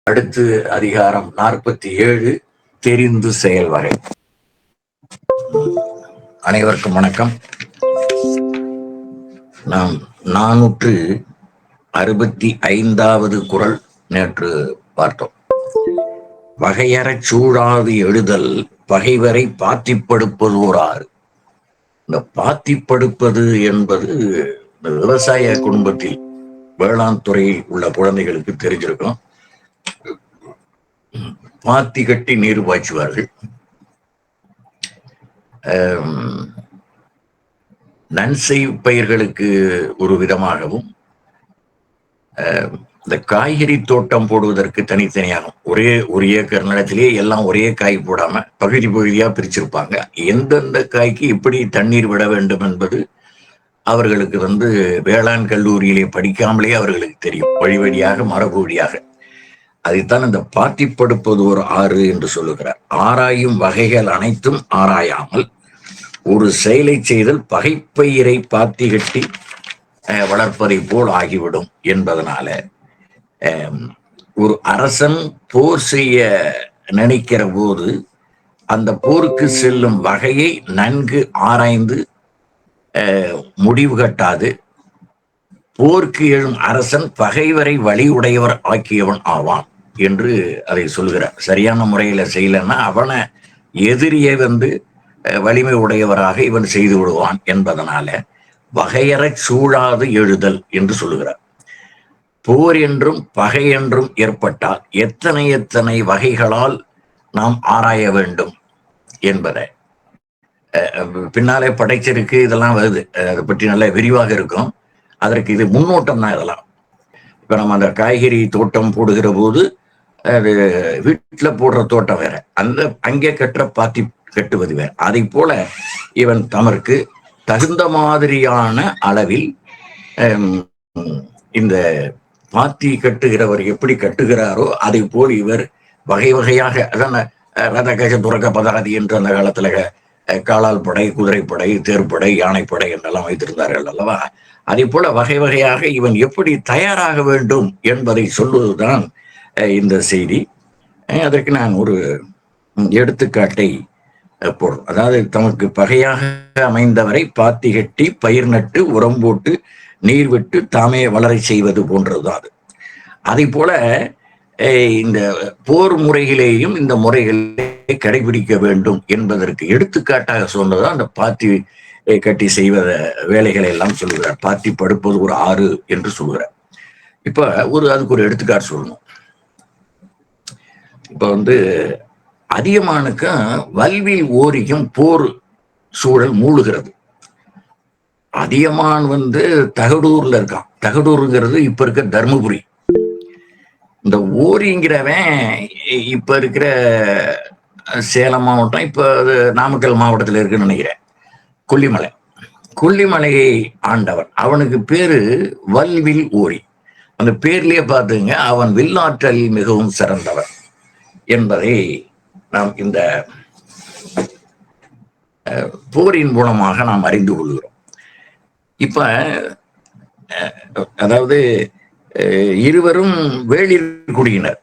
அடுத்து அதிகாரம் 47 தெரிந்து செயல் வகை. அனைவருக்கும் வணக்கம். நாம் 465வது குறள் நேற்று பார்த்தோம். வகையறச் சூழாது எழுதல் பகைவரை பாத்திப்படுப்பதோராறு. இந்த பாத்திப்படுப்பது என்பது இந்த விவசாய குடும்பத்தில் வேளாண் துறையில் உள்ள குழந்தைகளுக்கு தெரிஞ்சிருக்கும். பாத்தி கட்டி நீர் பாய்ச்சுவார்கள். நன்செய் பயிர்களுக்கு ஒரு விதமாகவும், இந்த காய்கறி தோட்டம் போடுவதற்கு தனித்தனியாகும். ஒரு ஏக்கர் நிலத்திலேயே எல்லாம் ஒரே காய் போடாம பகுதி பகுதியா பிரிச்சிருப்பாங்க. எந்தெந்த காய்க்கு எப்படி தண்ணீர் விட வேண்டும் என்பது அவர்களுக்கு வேளாண் கல்லூரியிலே படிக்காமலே அவர்களுக்கு தெரியும். வழி வழியாக மரபு வழியாக. அதைத்தான் இந்த பாத்திப்படுப்பது ஒரு ஆறு என்று சொல்லுகிறார். ஆராயும் வகைகள் அனைத்தும் ஆராயாமல் ஒரு செயலை செய்தல் பகைப்பயிரை பாத்தி கட்டி வளர்ப்பதை போல் ஆகிவிடும் என்பதனால ஒரு அரசன் போர் செய்ய நினைக்கிற போது அந்த போருக்கு செல்லும் வகையை நன்கு ஆராய்ந்து முடிவு கட்டாது போருக்கு எழும் அரசன் பகைவரை வழி உடையவர் ஆக்கியவன் ஆவான் என்று அதை சொல்கிறார். சரியான முறையில செய்யலன்னா அவனை எதிரியை வலிமை உடையவராக இவன் செய்து விடுவான் என்பதனால வகையறச் சூழாது எழுதல் என்று சொல்லுகிறார். போர் என்றும் பகை என்றும் ஏற்பட்டால் எத்தனை எத்தனை வகைகளால் நாம் ஆராய வேண்டும் என்பதை பின்னாலே படைச்சிருக்கு. இதெல்லாம் வருது, அதை பற்றி நல்ல விரிவாக இருக்கும். அதற்கு இது முன்னோட்டம் தான். இதெல்லாம் இப்ப நம்ம அந்த காய்கறி தோட்டம் போடுகிற போது அது வீட்டுல போடுற தோட்டம் வேற, அங்கே கட்டுற பாத்தி கட்டுவது வேற. அதை போல இவன் தமக்கு தகுந்த மாதிரியான அளவில் இந்த பாத்தி கட்டுகிறவர் எப்படி கட்டுகிறாரோ அதை போல் இவர் வகை வகையாக, அதான் ரத கஜ துறக்க பதாதி என்று அந்த காலத்துல காலால் படை, குதிரைப்படை, தேர்ப்படை, யானைப்படை என்றெல்லாம் வைத்திருந்தார்கள் அல்லவா? அதே போல வகை வகையாக இவன் எப்படி தயாராக வேண்டும் என்பதை சொல்வதுதான் இந்த செய்தி. அதற்கு நான் ஒரு எடுத்துக்காட்டை போடுறோம். அதாவது தமக்கு பகையாக அமைந்தவரை பாத்தி கட்டி பயிர் நட்டு உரம் போட்டு நீர் விட்டு தாமே வளர செய்வது போன்றதுதான் அது. அதே போல இந்த போர் முறையிலேயும் இந்த முறைகளை கடைபிடிக்க வேண்டும் என்பதற்கு எடுத்துக்காட்டாக சொன்னதான் அந்த பாத்தி கட்டி செய்வத வேலைகளை எல்லாம் சொல்லுகிறார். பாத்தி படுப்பது ஒரு ஆறு என்று சொல்லுகிறார். இப்ப அதுக்கு ஒரு எடுத்துக்காட்டு சொல்லணும். இப்ப அதியமானுக்கும் வல்வில் ஓரிக்கும் போர் சூழல் மூழ்கிறது. அதியமான் தகடூர்ல இருக்கான். தகடூருங்கிறது இப்ப இருக்க தர்மபுரி. இந்த ஓரிங்கிறவன் இப்ப இருக்கிற சேலம் மாவட்டம், இப்ப அது நாமக்கல் மாவட்டத்தில் இருக்குன்னு நினைக்கிறேன். கொல்லிமலையை ஆண்டவன். அவனுக்கு பேரு வல்வில் ஓரி. அந்த பேர்லயே பார்த்துங்க, அவன் வில்லாற்றல் மிகவும் சிறந்தவன் என்பதை நாம் இந்த போரின் மூலமாக நாம் அறிந்து கொள்கிறோம். இப்ப அதாவது இருவரும் வேளிர் குடியினர்,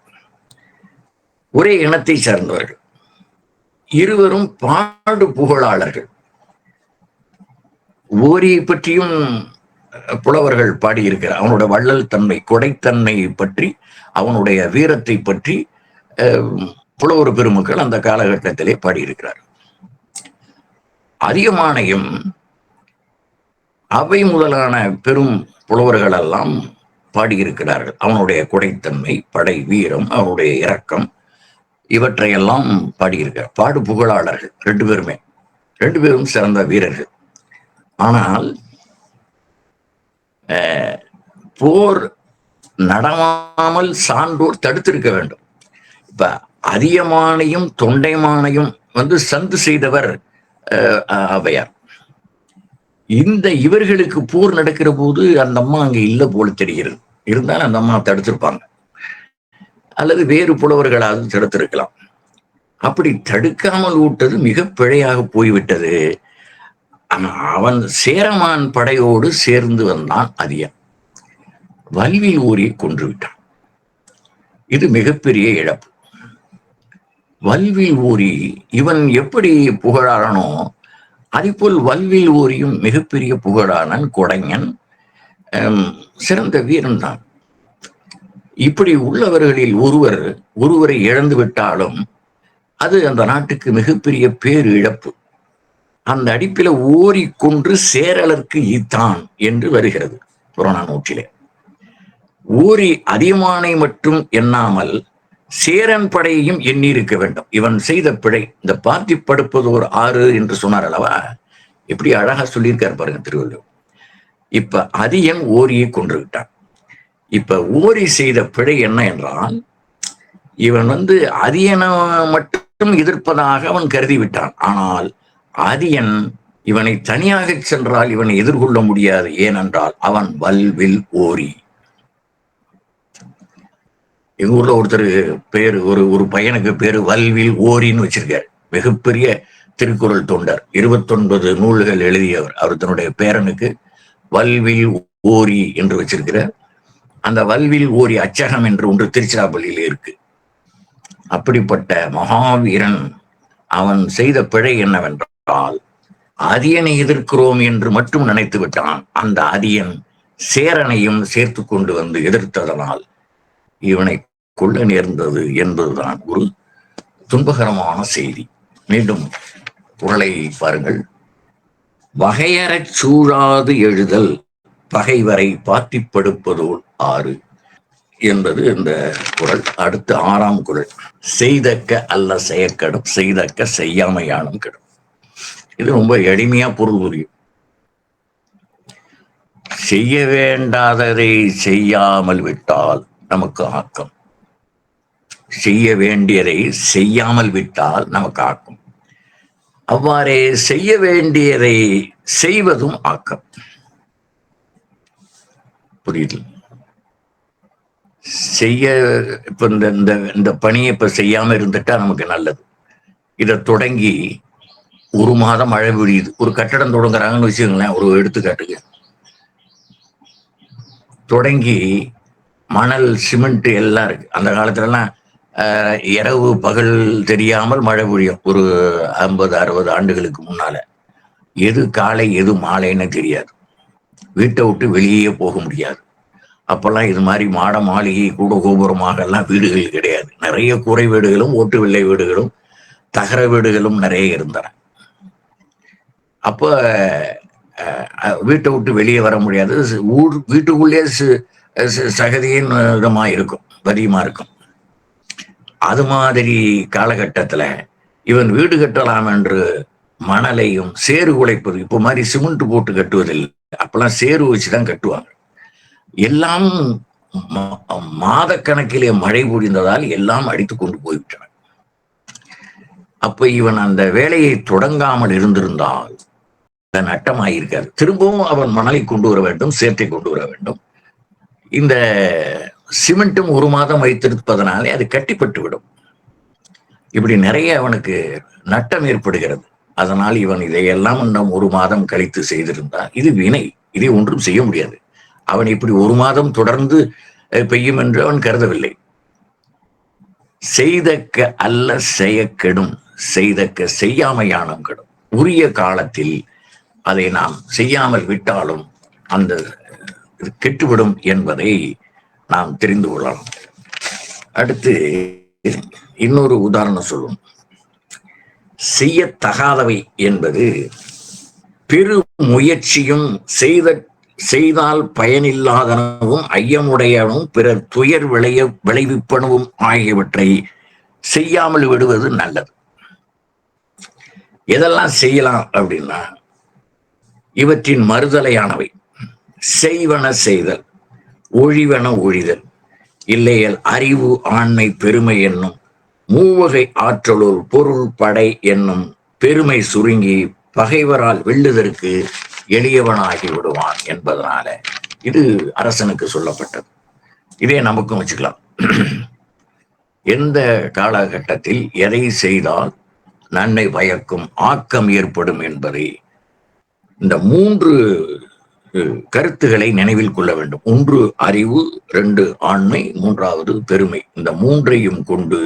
ஒரே இனத்தை சார்ந்தவர்கள், இருவரும் பாடு புகழாளர்கள். ஓரியை பற்றியும் புலவர்கள் பாடியிருக்கிறார். அவனுடைய வள்ளல் தன்மை, கொடைத்தன்மை பற்றி, அவனுடைய வீரத்தை பற்றி புலவர் பெருமக்கள் அந்த காலகட்டத்திலே பாடியிருக்கிறார். அதியமானையும் அவை முதலான பெரும் புலவர்கள் எல்லாம் பாடியிருக்கிறார்கள். அவனுடைய கொடைத்தன்மை, படை வீரம், அவனுடைய இரக்கம், இவற்றையெல்லாம் பாடியிருக்கிறார். பாடு புகழாளர்கள் ரெண்டு பேரும் சிறந்த வீரர்கள். ஆனால் போர் நடவாமல் சான்றோர் தடுத்திருக்க வேண்டும். இப்ப அதியமானையும் தொண்டைமானையும் சந்து செய்தவர் அவையார். இவர்களுக்கு போர் நடக்கிற போது அந்த அம்மா அங்க இல்ல போல தெரிகிறது. இருந்தாலும் அந்த அம்மா தடுத்திருப்பாங்க, அல்லது வேறு புலவர்களாவது தடுத்திருக்கலாம். அப்படி தடுக்காமல் விட்டது மிக பிழையாக போய்விட்டது. அவன் சேரமான் படையோடு சேர்ந்து வந்தான் அதியன். வல்வில் ஓரியை கொன்று விட்டான். இது மிகப்பெரிய இழப்பு. வல்வில் ஊரி இவன் எப்படி புகழானோ அதேபோல் வல்வில் ஊரியும் மிகப்பெரிய புகழானன், கொடைஞன், சிறந்த வீரன் தான். இப்படி உள்ளவர்களில் ஒருவரை இழந்து விட்டாலும் அது அந்த நாட்டுக்கு மிகப்பெரிய பேரு இழப்பு. அந்த அடிப்பில ஓரி கொன்று சேரலர்க்கு ஈத்தான் என்று வருகிறது புறநானூற்றிலே. ஓரி அதியமானை மட்டும் எண்ணாமல் சேரன் படையையும் எண்ணி இருக்க வேண்டும். இவன் செய்த பிழை, இந்த பாத்தி படுப்பது ஒரு ஆறு என்று சொன்னார் அல்லவா, எப்படி அழகா சொல்லியிருக்காரு பாருங்க திருவள்ளுவர். இப்ப அதியன் ஓரியை கொன்று விட்டான். இப்ப ஓரி செய்த பிழை என்ன என்றால், இவன் அதியனை மட்டும் எதிர்ப்பதாக அவன் கருதி விட்டான். ஆனால் அதியன் இவனை தனியாக சென்றால் இவனை எதிர்கொள்ள முடியாது. ஏனென்றால் அவன் வல்வில் ஓரி. எங்க ஊர்ல ஒருத்தர் பேரு, ஒரு பையனுக்கு பேரு வல்வில் ஓரின்னு வச்சிருக்காரு. மிகப்பெரிய திருக்குறள் தொண்டர், 29 நூல்கள் எழுதியவர். அவர் தன்னுடைய பேரனுக்கு வல்வில் ஓரி என்று வச்சிருக்கிறார். அந்த வல்வில் ஓரி அச்சகம் என்று ஒன்று திருச்சிராப்பள்ளியில இருக்கு. அப்படிப்பட்ட மகாவீரன் அவன் செய்த பிழை என்னவென்றால், அதியனை எதிர்க்கிறோம் என்று மட்டும் நினைத்து விட்டான். அந்த அதியன் சேரனையும் சேர்த்து கொண்டு எதிர்த்ததனால் இவனை கொள்ள நேர்ந்தது என்பதுதான் ஒரு துன்பகரமான செய்தி. மீண்டும் குறளை பாருங்கள். வகையறச் சூழாது எழுதல் பகைவரை பாத்திப்படுப்பதோல் ஆறு என்பது இந்த குறள். அடுத்து 6ஆம் குறள். செய்தக்க அல்ல செயற்கடும், செய்தக்க செய்யாமையானும் கெடும். இது ரொம்ப எளிமையா பொருள் புரியும். செய்ய வேண்டாததை செய்யாமல் விட்டால் நமக்கு ஆக்கம், செய்ய வேண்டியதை செய்யாமல் விட்டால் நமக்கு ஆக்கம். அவ்வாறே செய்ய வேண்டியதை செய்வதும் ஆக்கம். புரியுது? செய்ய இப்ப இந்த பணியை இப்ப செய்யாம இருந்துட்டா நமக்கு நல்லது. இதை தொடங்கி 1 மாதம் மழை பெய்யுது, ஒரு கட்டடம் தொடங்குறாங்கன்னு வச்சுக்கோங்களேன், ஒரு எடுத்துக்காட்டுக்கு. தொடங்கி மணல், சிமெண்ட் எல்லாம் இருக்கு. அந்த காலத்துல எல்லாம் இரவு பகல் தெரியாமல் மழை பொழியும். ஒரு 50-60 ஆண்டுகளுக்கு முன்னால எது காலை எது மாலைன்னு தெரியாது. வீட்டை விட்டு வெளியே போக முடியாது. அப்பெல்லாம் இது மாதிரி மாட மாளிகை கூட கோபுரமாக எல்லாம் வீடுகள் கிடையாது. நிறைய கூரை வீடுகளும் ஓட்டு வெள்ளை வீடுகளும் தகர வீடுகளும் நிறைய இருந்தன. அப்ப வீட்டை விட்டு வெளியே வர முடியாது. வீட்டுக்குள்ளே சகதியின் இதமா இருக்கும், பதியமா இருக்கும். அது மாதிரி காலகட்டத்துல இவன் வீடு கட்டலாம் என்று மணலையும் சேறு குலைப்பது, இப்ப மாதிரி சிமெண்ட் போட்டு கட்டுவதில்லை. அப்பெல்லாம் சேறு வச்சுதான் கட்டுவாங்க. எல்லாம் மாதக்கணக்கிலே மழை பொழிந்ததால் எல்லாம் அடித்து கொண்டு போய்விட்டன. அப்ப இவன் அந்த வேலையை தொடங்காமல் இருந்திருந்தால் நட்டமாயிருக்காது. திரும்பவும் அவன் மணலை கொண்டு வர வேண்டும், சேற்றை கொண்டு வர வேண்டும். இந்த சிமெண்ட்டும் 1 மாதம் வைத்திருப்பதனாலே அது கட்டிப்பட்டு விடும். இப்படி நிறைய அவனுக்கு நட்டம் ஏற்படுகிறது. அதனால் இவன் இதையெல்லாம் இன்னும் 1 மாதம் கழித்து செய்திருந்தான். இது வினை, இதை ஒன்றும் செய்ய முடியாது. அவன் இப்படி 1 மாதம் தொடர்ந்து பெய்யும் என்று அவன் கருதவில்லை. செய்தக்க அல்ல செயக்கெடும், செய்தக்க செய்யாமையானும் கெடும். உரிய காலத்தில் அதை நாம் செய்யாமல் விட்டாலும் அந்த கெட்டுவிடும் என்பதை நாம் தெரிந்து கொள்ளலாம். அடுத்து இன்னொரு உதாரணம் சொல்லும். செய்யத்தகாதவை என்பது பெரு முயற்சியும் செய்தால் பயனில்லாதனவும் ஐயமுடையனும் பிறர் துயர் விளைவிப்பனவும் ஆகியவற்றை செய்யாமல் விடுவது நல்லது. எதெல்லாம் செய்யலாம் அப்படின்னா, இவற்றின் மறுதலையானவை. செய்வன செய்தல், ஒழிவன ஒழிதல், இல்லையல் அறிவு ஆண்மை பெருமை என்னும் மூவகை ஆற்றலுள் பொருள் படை என்னும் பெருமை சுருங்கி பகைவரால் வெல்லுதற்கு எளியவனாகி விடுவான் என்பதனால இது அரசனுக்கு சொல்லப்பட்டது. இதே நமக்கும் வச்சுக்கலாம். எந்த காலகட்டத்தில் எதை செய்தால் நன்மை பயக்கும், ஆக்கம் ஏற்படும் என்பதை இந்த 3 கருத்துக்களை நினைவில் கொள்ள வேண்டும். 1 அறிவு, 2 ஆண்மை, 3வது பெருமை. இந்த 3ஐயும் கொண்டு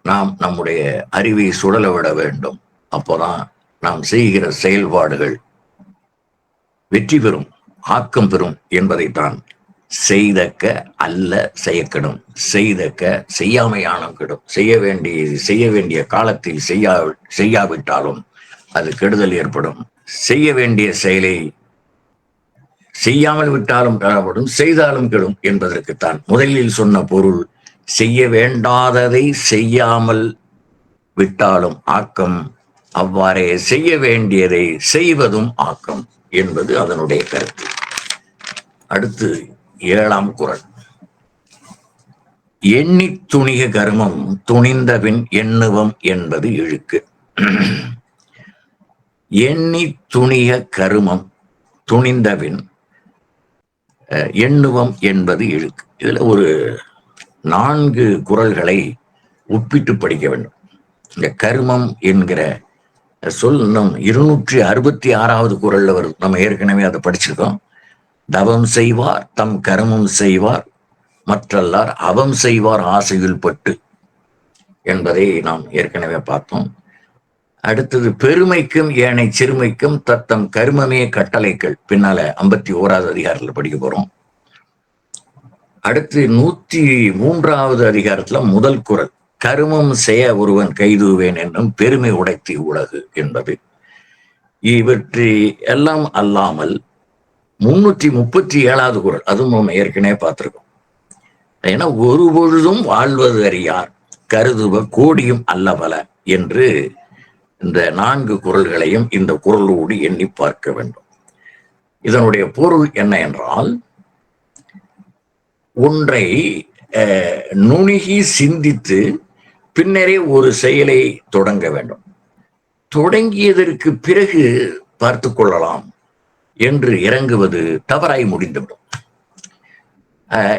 நாம் நம்முடைய அறிவை சுழல விட வேண்டும். அப்போதான் நாம் செய்கிற செயல்பாடுகள் வெற்றி பெறும், ஆக்கம் பெறும் என்பதைத்தான் செய்தக்க அல்ல செய்யக்கடும், செய்தக்க செய்யாமையானம் கெடும். செய்ய வேண்டிய காலத்தில் செய்யாவிட்டாலும் அது கெடுதல் ஏற்படும். செய்ய வேண்டிய செயலை செய்யாமல் விட்டாலும் காணப்படும், செய்தாலும் கெடும் என்பதற்குத்தான் முதலில் சொன்ன பொருள். செய்ய வேண்டாததை செய்யாமல் விட்டாலும் ஆக்கம், அவ்வாறே செய்ய வேண்டியதை செய்வதும் ஆக்கம் என்பது அதனுடைய கருத்து. அடுத்து 7ஆம் குறள். எண்ணி துணிக கருமம் துணிந்தபின் எண்ணுவம் என்பது இழுக்கு. எண்ணி துணிக கருமம் துணிந்தபின் எண்ணுவம் என்பது இழுக்கு. இதுல ஒரு 4 குறள்களை ஒப்பிட்டு படிக்க வேண்டும். இந்த கருமம் என்கிற சொல் நம் 266வது குறள்ல வரும். நம்ம ஏற்கனவே அதை படிச்சிருக்கோம். தவம் செய்வார் தம் கருமம் செய்வார், மற்றல்லார் அவம் செய்வார் ஆசையில் பட்டு என்பதை நாம் ஏற்கனவே பார்த்தோம். அடுத்தது பெருமைக்கும் ஏனை சிறுமைக்கும் தத்தம் கருமமே கட்டளைகள், பின்னால 51வது அதிகாரத்துல படிக்க போறோம். அடுத்து 103வது அதிகாரத்துல முதல் குறள், கருமம் செய்ய ஒருவன் கைதூவேன் என்னும் பெருமை உடைத்து உலகு என்பது. இவற்றை எல்லாம் அல்லாமல் 337வது குறள், அதுவும் நம்ம ஏற்கனவே பார்த்திருக்கோம். ஏன்னா ஒரு பொழுதும் வாழ்வது அறியார் கருதுவ கோடியும் அல்லவல என்று இந்த 4 குறள்களையும் இந்த குறளோடு எண்ணி பார்க்க வேண்டும். இதனுடைய பொருள் என்ன என்றால், ஒன்றை நுணுகி சிந்தித்து பின்னரே ஒரு செயலை தொடங்க வேண்டும். தொடங்கியதற்கு பிறகு பார்த்து கொள்ளலாம் என்று இறங்குவது தவறாய் முடிந்துவிடும்.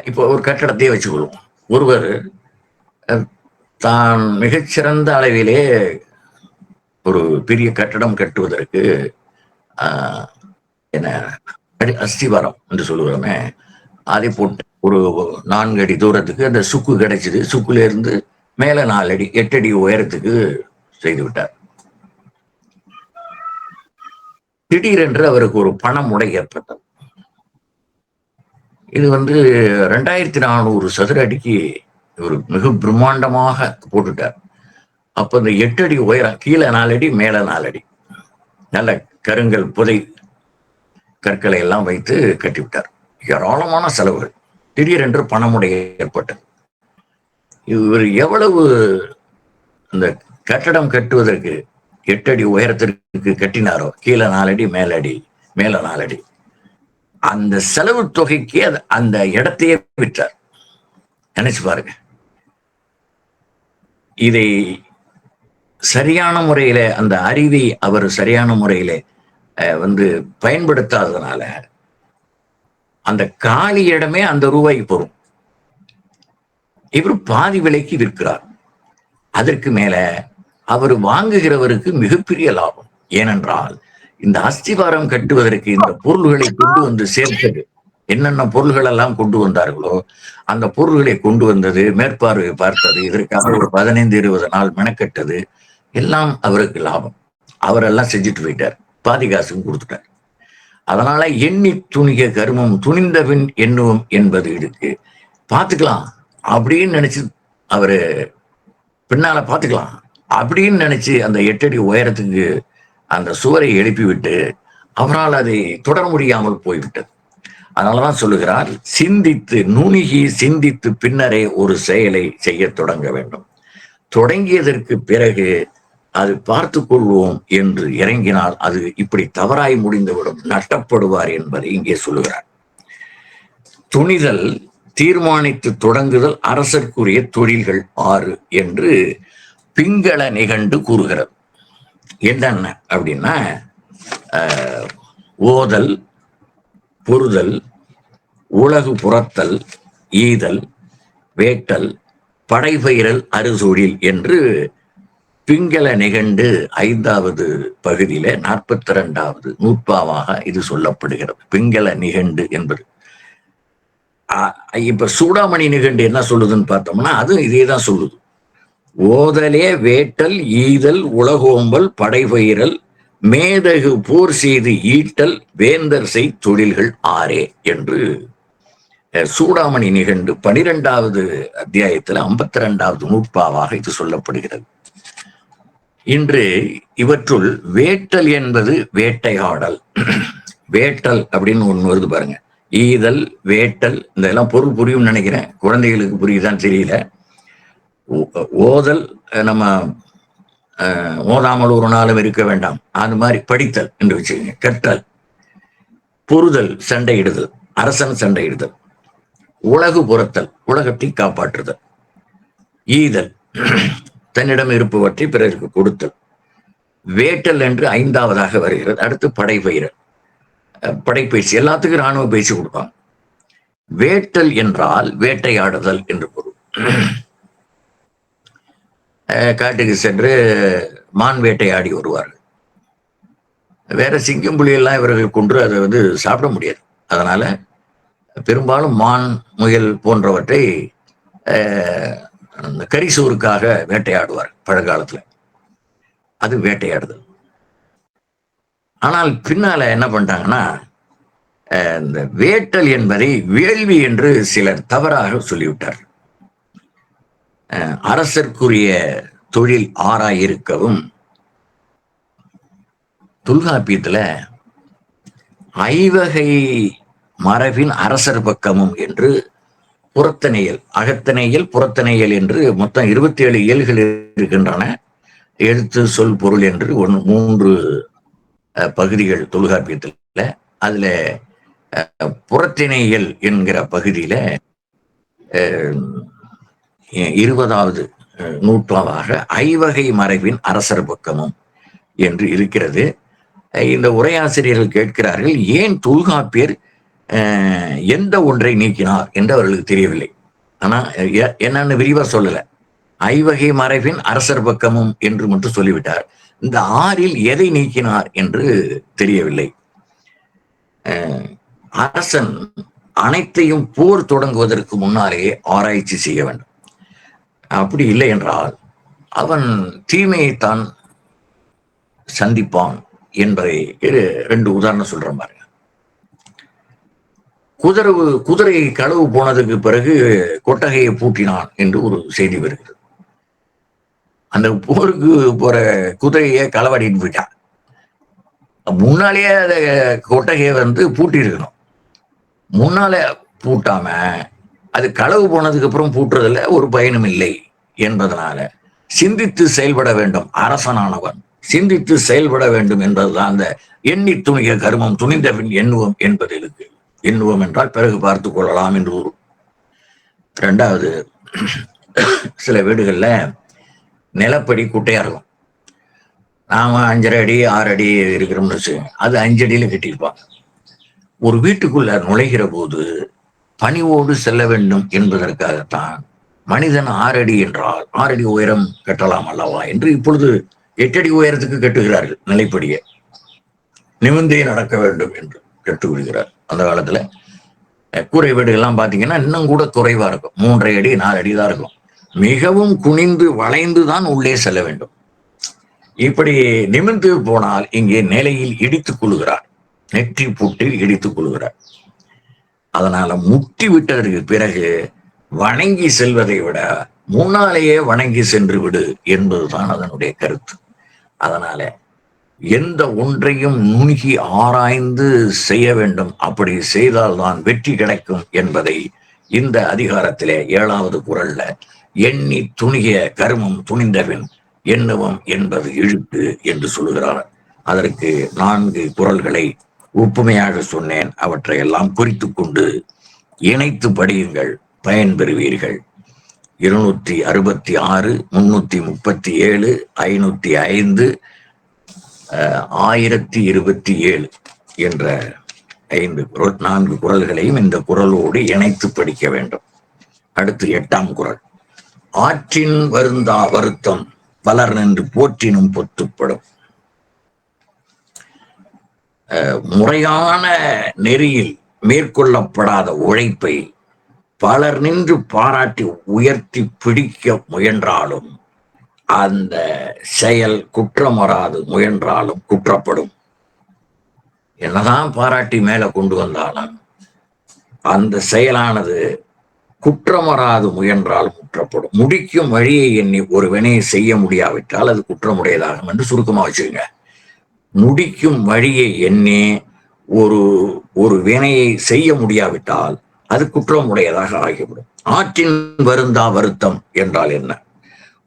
இப்போ ஒரு கட்டடத்தையே வச்சுக்கொள்வோம். ஒருவர் தான் மிகச்சிறந்த அளவிலே ஒரு பெரிய கட்டடம் கட்டுவதற்கு என்ன அஸ்திவாரம் என்று சொல்லுகிறோமே, அதை போட்டு ஒரு 4 அடி தூரத்துக்கு அந்த சுக்கு கிடைச்சது. சுக்குல இருந்து மேல 4 அடி 8 அடி உயரத்துக்கு செய்து விட்டார். திடீரென்று அவருக்கு ஒரு பணமுடை ஏற்பட்டது. இது 2400 சதுர அடிக்கு ஒரு மிக பிரம்மாண்டமாக போட்டுட்டார். அப்ப இந்த 8 அடி உயரம், கீழே 4 அடி மேல 4 அடி, நல்ல கருங்கல் புதை கற்களை எல்லாம் வைத்து கட்டிவிட்டார். ஏராளமான செலவுகள். திடீரென்று பணமுடைய ஏற்பட்டது. இவர் எவ்வளவு இந்த கட்டடம் கட்டுவதற்கு 8 அடி உயரத்திற்கு கட்டினாரோ, கீழே 4 அடி மேல 4 அடி, அந்த செலவு தொகைக்கு அந்த இடத்தையே விற்றார். நினைச்சு பாருங்க. இதை சரியான முறையில, அந்த அறிவை அவர் சரியான முறையில பயன்படுத்தாததுனால அந்த காலி இடமே அந்த ரூபாய்க்கு போகும். இவர் பாதி விலைக்கு விற்கிறார். அதற்கு மேல அவர் வாங்குகிறவருக்கு மிகப்பெரிய லாபம். ஏனென்றால் இந்த அஸ்திவாரம் கட்டுவதற்கு இந்த பொருள்களை கொண்டு சேர்த்தது, என்னென்ன பொருள்கள் எல்லாம் கொண்டு வந்தார்களோ அந்த பொருள்களை கொண்டு வந்தது, மேற்பார்வை பார்த்தது, இதற்காக ஒரு 15-20 நாள் மெனக்கட்டது, எல்லாம் அவருக்கு லாபம். அவரெல்லாம் செஞ்சுட்டு போயிட்டார், பாதி காசும் கொடுத்துட்டார். அதனால எண்ணி துணிக கருமம் துணிந்தபின் எண்ணுவோம் என்பது இருக்கு. பார்த்துக்கலாம் அப்படின்னு நினைச்சு அவரு பின்னால பார்த்துக்கலாம் அப்படின்னு நினைச்சு அந்த 8 அடி உயரத்துக்கு அந்த சுவரை எழுப்பி விட்டு அவரால் அதை தொடர முடியாமல் போய்விட்டது. அதனாலதான் சொல்லுகிறார், சிந்தித்து நுணுகி சிந்தித்து பின்னரே ஒரு செயலை செய்ய தொடங்க வேண்டும். தொடங்கியதற்கு பிறகு அது பார்த்து கொள்வோம் என்று இறங்கினால் அது இப்படி தவறாய் முடிந்துவிடும், நட்டப்படுவார் என்பதை இங்கே சொல்லுகிறார். துணிதல், தீர்மானித்து தொடங்குதல் அரசர்க்குரிய தொழில்கள் 6 என்று பிங்கள நிகண்டு கூறுகிறது. என்னென்ன அப்படின்னா, ஓதல், பொறுதல், உலகு புறத்தல், ஈதல், வேட்டல், படைபயிரல், அறுசொழில் என்று பிங்கள நிகண்டு 5வது பகுதியில 42வது நூற்பாவாக இது சொல்லப்படுகிறது. பிங்கள நிகண்டு என்பது இப்ப சூடாமணி நிகண்டு என்ன சொல்லுதுன்னு பார்த்தோம்னா அது இதேதான் சொல்லுது. ஓதலே வேட்டல் ஈதல் உலகோம்பல் படைபயிரல் மேதகு போர் செய்து ஈட்டல் வேந்தர் செய் தொழில்கள் ஆறே என்று சூடாமணி நிகண்டு 12வது அத்தியாயத்தில் 52வது நூற்பாவாக இது சொல்லப்படுகிறது. இன்று இவற்றுள் வேட்டல் என்பது வேட்டையாடல். வேட்டல் அப்படின்னு ஒண்ணு வருது பாருங்க. ஈதல் வேட்டல் இதெல்லாம் பொருள் புரியும் நினைக்கிறேன். குழந்தைகளுக்கு புரியுதான்னு தெரியல. ஓதல் நம்ம ஓதாமல் ஒரு நாளும் இருக்க வேண்டாம், அது மாதிரி படித்தல் என்று வச்சுக்கோங்க. கற்றல், பொறுதல், சண்டையிடுதல், அரசன் சண்டையிடுதல், உலகு புறத்தல், உலகத்தை காப்பாற்றுதல், ஈதல் தன்னிடம் இருப்பவற்றை பிறருக்கு கொடுத்தல், வேட்டல் என்று 5வதாக வருகிறது. அடுத்து படைபயிரல், படைப்பயிற்சி, எல்லாத்துக்கும் இராணுவ பயிற்சி கொடுப்பாங்க. வேட்டல் என்றால் வேட்டையாடுதல் என்று பொருள். காட்டுக்கு சென்று மான் வேட்டையாடி வருவார்கள். வேற சிங்கம் புலியெல்லாம் இவர்கள் கொன்று அதை சாப்பிட முடியாது. அதனால பெரும்பாலும் மான் முயல் போன்றவற்றை அந்த கரிசோருக்காக வேட்டையாடுவார் பழங்காலத்துல. அது வேட்டையாடுதல். ஆனால் பின்னால என்ன பண்ணிட்டாங்கன்னா இந்த வேட்டல் என்பதை வேள்வி என்று சிலர் தவறாக சொல்லிவிட்டார். அரசர்க்குரிய தொழில் ஆராயிருக்கவும் தொல்காப்பியத்துல ஐவகை மரபின் அரசர் பக்கமும் என்று புறத்தனையல், அகத்தனையல், புறத்தனையல் என்று மொத்தம் 27 இயல்கள் இருக்கின்றன. எழுத்து சொல் பொருள் என்று 3 பகுதிகள் தொல்காப்பியத்துல. அதுல புறத்திணையல் என்கிற பகுதியில 20வது நூற்பாவாக ஐவகை மரபின் அரசர் பக்கமும் என்று இருக்கிறது. இந்த உரையாசிரியர்கள் கேட்கிறார்கள், ஏன் தொல்காப்பியர் எந்த ஒன்றை நீக்கினார் என்று அவர்களுக்கு தெரியவில்லை. ஆனா என்னன்னு விரிவா சொல்லல. ஐவகை மரபின் அரசர் பக்கமும் என்று மட்டும் சொல்லிவிட்டார். இந்த 6ல் எதை நீக்கினார் என்று தெரியவில்லை. அரசன் அனைத்தையும் போர் தொடங்குவதற்கு முன்னாலே ஆராய்ச்சி செய்ய வேண்டும். அப்படி இல்லை என்றால் அவன் தீமையைத்தான் சந்திப்பான் என்பதை 2 உதாரணம் சொல்றேன் பாருங்க. குதிரை களவு போனதுக்கு பிறகு கொட்டகையை பூட்டினான் என்று ஒரு செய்தி வருகிறது. அந்த போருக்கு போற குதிரையை களவாடிட்டு போயிட்டான். முன்னாலேயே அந்த கொட்டகையை பூட்டி இருக்கணும். முன்னால பூட்டாம அது களவு போனதுக்கு அப்புறம் பூட்டுறதுல ஒரு பயனும் இல்லை என்பதனால சிந்தித்து செயல்பட வேண்டும். அரசனானவன் சிந்தித்து செயல்பட வேண்டும் என்பதுதான் அந்த எண்ணி துணிக கருமம் துணிந்தபின் எண்ணுவோம் என்பது இருக்கு. எண்ணுவோம் என்றால் பிறகு பார்த்து கொள்ளலாம் என்று. 2வது, சில வீடுகள்ல நிலப்படி குட்டையா இருக்கும். நாம 5.5 அடி 6 அடி இருக்கிறோம்னு வச்சுக்கோங்க, அது 5 அடியில கட்டியிருப்பாங்க. ஒரு வீட்டுக்குள்ள நுழைகிற போது பணிவோடு செல்ல வேண்டும் என்பதற்காகத்தான் மனிதன் 6 அடி என்றால் 6 அடி உயரம் கட்டலாம் அல்லவா என்று இப்பொழுது 8 அடி உயரத்துக்கு கட்டுகிறார்கள். நிலைப்படியே நிமிர்ந்தே நடக்க வேண்டும் என்று கட்டுவிடுகிறார். அந்த காலத்துல கூரை வீடுகள்லாம் பாத்தீங்கன்னா இன்னும் கூட குறைவா இருக்கும். 3.5 அடி 4 அடி தான் இருக்கும். மிகவும் குனிந்து வளைந்து தான் உள்ளே செல்ல வேண்டும். இப்படி நிமிர்ந்து போனால் இங்கே நிலையில் இடித்துக் கொள்கிறார், நெற்றி போட்டு இடித்துக் கொள்கிறார். அதனால முட்டி விட்டதற்கு பிறகு வணங்கி செல்வதை விட முன்னாலேயே வணங்கி சென்று விடு என்பதுதான் அதனுடைய கருத்து. அதனால எந்த ஒன்றையும் நுணுகி ஆராய்ந்து செய்ய வேண்டும். அப்படி செய்தால்தான் வெற்றி கிடைக்கும் என்பதை இந்த அதிகாரத்திலே 7வது குறள்ல எண்ணி துணிய கருமம் துணிந்தவன் எண்ணுவம் என்பது இழுத்து என்று சொல்லுகிறார். அதற்கு 4 குறள்களை ஒப்புமையாக சொன்னேன். அவற்றை எல்லாம் குறித்து கொண்டு இணைத்து படியுங்கள், பயன்பெறுவீர்கள். 266, 337, 505, 1027 என்ற 4 குறள்களையும் இந்த குறளோடு இணைத்து படிக்க வேண்டும். அடுத்து 8ஆம் குறள். ஆற்றின் வருந்தா வருத்தம் பலர் நின்று போற்றினும் பொத்துப்படும். முறையான நெறியில் மேற்கொள்ளப்படாத உழைப்பை பலர் நின்று பாராட்டி உயர்த்தி பிடிக்க முயன்றாலும் அந்த செயல் குற்றம் வராது, முயன்றாலும் குற்றப்படும். என்னதான் பாராட்டி மேல கொண்டு வந்தாலும் அந்த செயலானது குற்றம் வராது, முயன்றாலும் குற்றப்படும். முடிக்கும் வழியை எண்ணி ஒரு வினையை செய்ய முடியாவிட்டால் அது குற்றமுடையதாகும் என்று சுருக்கமா வச்சுக்கோங்க. முடிக்கும் வழியை எண்ணி ஒரு வினையை செய்ய முடியாவிட்டால் அது குற்றமுடையதாக ஆகிவிடும். ஆற்றின் வருந்தா வருத்தம் என்றால் என்ன?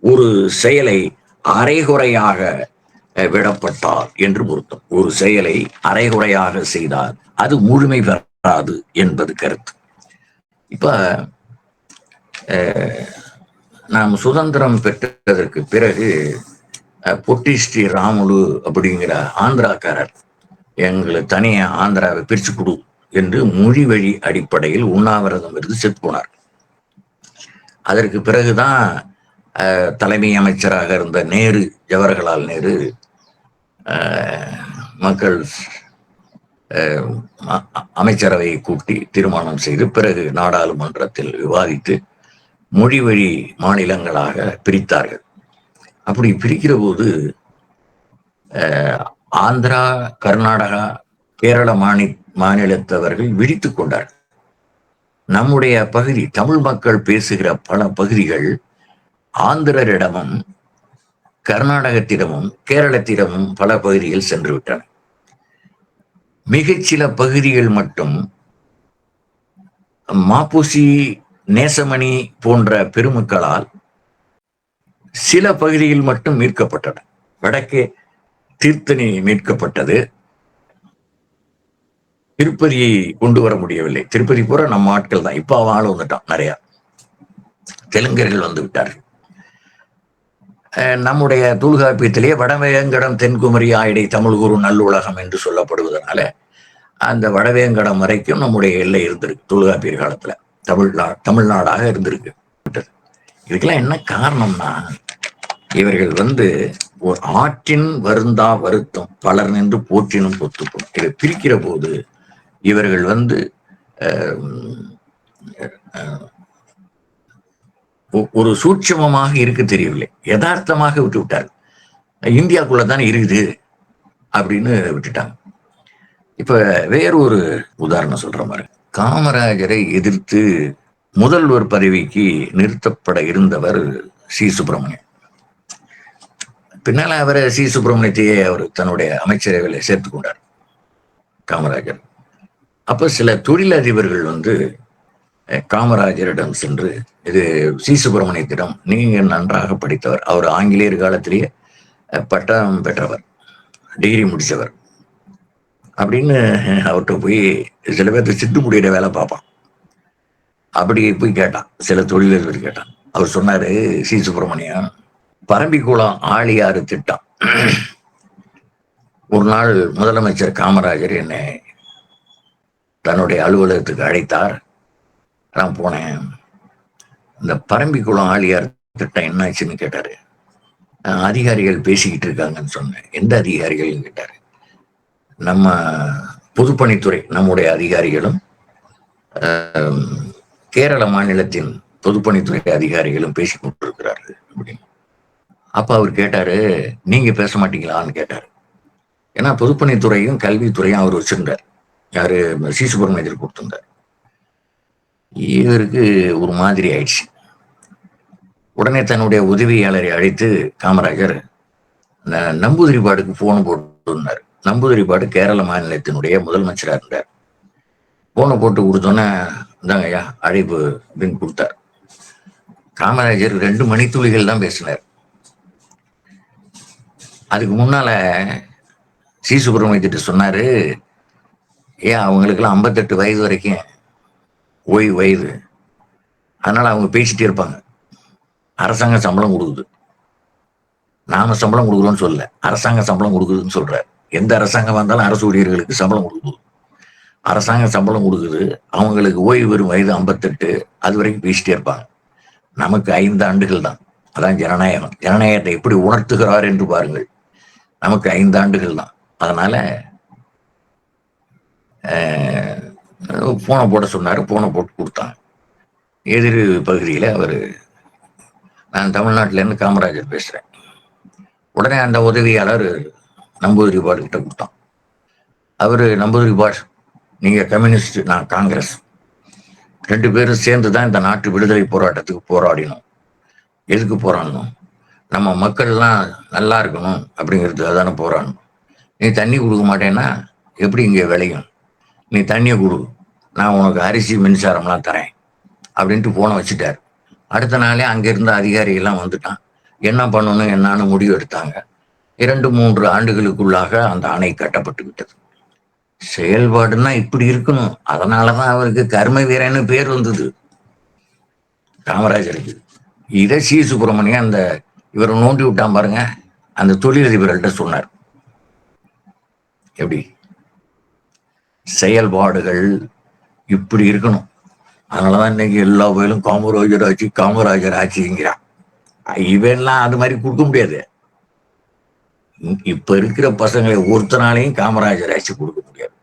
ஒரு செயலை அரைகுறையாக விடப்பட்டால் என்று பொருத்தம். ஒரு செயலை அரைகுறையாக செய்தால் அது முழுமை பெறாது என்பது கருத்து. இப்ப நாம் சுதந்திரம் பெற்றதற்கு பிறகு பொட்டி ஸ்ரீ ராமுலு அப்படிங்கிற ஆந்திராக்காரர் எங்களை தனியா ஆந்திராவை பிரிச்சு கொடு என்று மொழி வழி அடிப்படையில் உண்ணாவிரதம் இருந்து செத்து போனார். அதற்கு பிறகுதான் தலைமை அமைச்சராக இருந்த நேரு, ஜவஹர்லால் நேரு மக்கள் அமைச்சரவையை கூட்டி தீர்மானம் செய்து பிறகு நாடாளுமன்றத்தில் விவாதித்து மொழி வழி மாநிலங்களாக பிரித்தார்கள். அப்படி பிரிக்கிற போது ஆந்திரா, கர்நாடகா, கேரள மாநிலத்தவர்கள் விழித்து கொண்டார்கள். நம்முடைய பகுதி, தமிழ் மக்கள் பேசுகிற பல பகுதிகள் ஆந்திரரிடமும் கர்நாடகத்திடமும் கேரளத்திடமும் பல பகுதிகள் சென்று விட்டன. மிகச்சில பகுதிகள் மட்டும் மாப்பூசி, நேசமணி போன்ற பெருமக்களால் சில பகுதியில் மட்டும் மீட்கப்பட்டன. வடக்கே தீர்த்தணி மீட்கப்பட்டது. திருப்பதியை கொண்டு வர முடியவில்லை. திருப்பதி பூரா நம்ம ஆட்கள் தான். இப்ப ஆள் வந்துட்டான், நிறைய தெலுங்கர்கள் வந்து விட்டார்கள். நம்முடைய தொல்காப்பியத்திலேயே வடவேங்கடம் தென்குமரி ஆயிடை தமிழ் குரு நல்லுலகம் என்று சொல்லப்படுவதனால அந்த வடவேங்கடம் வரைக்கும் நம்முடைய எல்லை இருந்திருக்கு. தொல்காப்பியர் காலத்துல தமிழ்நாடாக இருந்திருக்கு. இதுக்கெல்லாம் என்ன காரணம்னா, இவர்கள் ஒரு ஆற்றின் வருந்தா வருத்தம் பலர் நின்று போற்றினும் பொத்துப்படும். இதை பிரிக்கிற போது இவர்கள் ஒரு சூட்சமமாக இருக்க தெரியவில்லை, யதார்த்தமாக விட்டு விட்டார். இந்தியாக்குள்ளதானே இருக்குது அப்படின்னு விட்டுட்டாங்க. இப்ப வேறொரு உதாரணம் சொல்ற மாதிரி, காமராஜரை எதிர்த்து முதல்வர் பதவிக்கு நிறுத்தப்பட இருந்தவர் சி சுப்பிரமணியன். பின்னால அவரை சி சுப்பிரமணியத்தையே அவர் தன்னுடைய அமைச்சரவையில் சேர்த்துக் கொண்டார் காமராஜர். அப்ப சில தொழிலதிபர்கள் காமராஜரிடம் சென்று, இது சி சுப்பிரமணியத்திடம், நீங்க நன்றாக படித்தவர், அவர் ஆங்கிலேயர் காலத்திலேயே பட்டம் பெற்றவர், டிகிரி முடிச்சவர் அப்படின்னு அவர்கிட்ட போய் சில பேர்த்த சிட்டு முடிகிற வேலை பார்ப்பான். அப்படி போய் கேட்டான், சில தொழிலதிபர் கேட்டான். அவர் சொன்னாரு, சி சுப்பிரமணியம், பரம்பிக்குளம் ஆழியாறு திட்டம், ஒரு நாள் முதலமைச்சர் காமராஜர் என்னை தன்னுடைய அலுவலகத்துக்கு அழைத்தார். நான் போனேன். இந்த பரம்பிக்குளம் ஆழியார் திட்டம் என்னாச்சுன்னு கேட்டாரு. அதிகாரிகள் பேசிக்கிட்டு இருக்காங்கன்னு சொன்னேன். எந்த அதிகாரிகள் கேட்டாரு. நம்ம பொதுப்பணித்துறை, நம்முடைய அதிகாரிகளும் கேரள மாநிலத்தின் பொதுப்பணித்துறை அதிகாரிகளும் பேசி கொண்டிருக்கிறார்கள் அப்படின்னு. அப்ப அவர் கேட்டாரு, நீங்க பேச மாட்டீங்களான்னு கேட்டாரு. ஏன்னா பொதுப்பணித்துறையும் கல்வித்துறையும் அவர் வச்சிருந்தார். யாரு? சி சுப்பிரமணியத்தில் கொடுத்திருந்தார். இவருக்கு ஒரு மாதிரி ஆயிடுச்சு. உடனே தன்னுடைய உதவியாளரை அழைத்து காமராஜர் நம்பூதிரிபாடுக்கு போன் போட்டுருந்தார். நம்பூதிரிபாடு கேரள மாநிலத்தினுடைய முதலமைச்சராக இருந்தார். போனை போட்டு கொடுத்தோன்னே, இந்தாங்க ஐயா அழைப்பு அப்படின்னு கொடுத்தார். காமராஜர் 2 மணித்துளிகள் தான் பேசினார். அதுக்கு முன்னால சி சுப்பிரமணியத்திட்ட சொன்னாரு, அவங்களுக்கெல்லாம் 58 வயது வரைக்கும் ஓய்வு வயது, அதனால அவங்க பேசிட்டே இருப்பாங்க. அரசாங்கம் சம்பளம் கொடுக்குது, நாம சம்பளம் கொடுக்குறோம்னு சொல்லல, அரசாங்கம் சம்பளம் கொடுக்குதுன்னு சொல்றாரு. எந்த அரசாங்கம் வந்தாலும் அரசு ஊழியர்களுக்கு சம்பளம் கொடுக்குது, அரசாங்கம் சம்பளம் கொடுக்குது. அவங்களுக்கு ஓய்வு பெறும் வயது 58, அது வரைக்கும் பேசிட்டே இருப்பாங்க. நமக்கு 5 ஆண்டுகள் தான். அதான் ஜனநாயகம். ஜனநாயகத்தை எப்படி உணர்த்துகிறார் என்று பாருங்கள். நமக்கு 5 ஆண்டுகள் தான். அதனால போனை போட சொன்னாரு, போனை போட்டு கொடுத்தாங்க. எதிர் பகுதியில் அவர், நான் தமிழ்நாட்டிலேருந்து காமராஜர் பேசுறேன். உடனே அந்த உதவியாளர் நம்பூதிரிபாடு கிட்ட கொடுத்தான். அவரு, நம்பூதிரிபாடு நீங்க கம்யூனிஸ்ட், நான் காங்கிரஸ், 2 பேரும் சேர்ந்து தான் இந்த நாட்டு விடுதலை போராட்டத்துக்கு போராடினோம். எதுக்கு போராடணும்? நம்ம மக்கள்லாம் நல்லா இருக்கணும் அப்படிங்கிறது தானே போராடணும். நீ தண்ணி கொடுக்க மாட்டேன்னா எப்படி இங்கே விளையும்? நீ தண்ணியை கொடு, நான் உனக்கு அரிசி மின்சாரம்லாம் தரேன் அப்படின்ட்டு போனை வச்சுட்டார். அடுத்த நாளே அங்கிருந்த அதிகாரிகள்லாம் வந்துட்டான். என்ன பண்ணணும் என்னான்னு முடிவு எடுத்தாங்க. 2-3 ஆண்டுகளுக்குள்ளாக அந்த அணை கட்டப்பட்டு விட்டது. செயல்பாடுன்னா இப்படி இருக்கணும். அதனாலதான் அவருக்கு கர்ம வீரன்னு பேர் வந்தது, காமராஜருக்கு. இதை சி சுப்பிரமணியம் அந்த இவரை நோண்டி விட்டான் பாருங்க, அந்த தொழிலதிபர்கள்ட்ட சொன்னார். எப்படி செயல்பாடுகள் இப்படி இருக்கணும். அதனாலதான் இன்னைக்கு எல்லா வயலும் காமராஜர் ஆட்சிங்கிறான். இவெல்லாம் அது மாதிரி கொடுக்க முடியாது. இப்ப இருக்கிற பசங்களை ஒருத்தனாலையும் காமராஜர் ஆட்சி கொடுக்க முடியாது.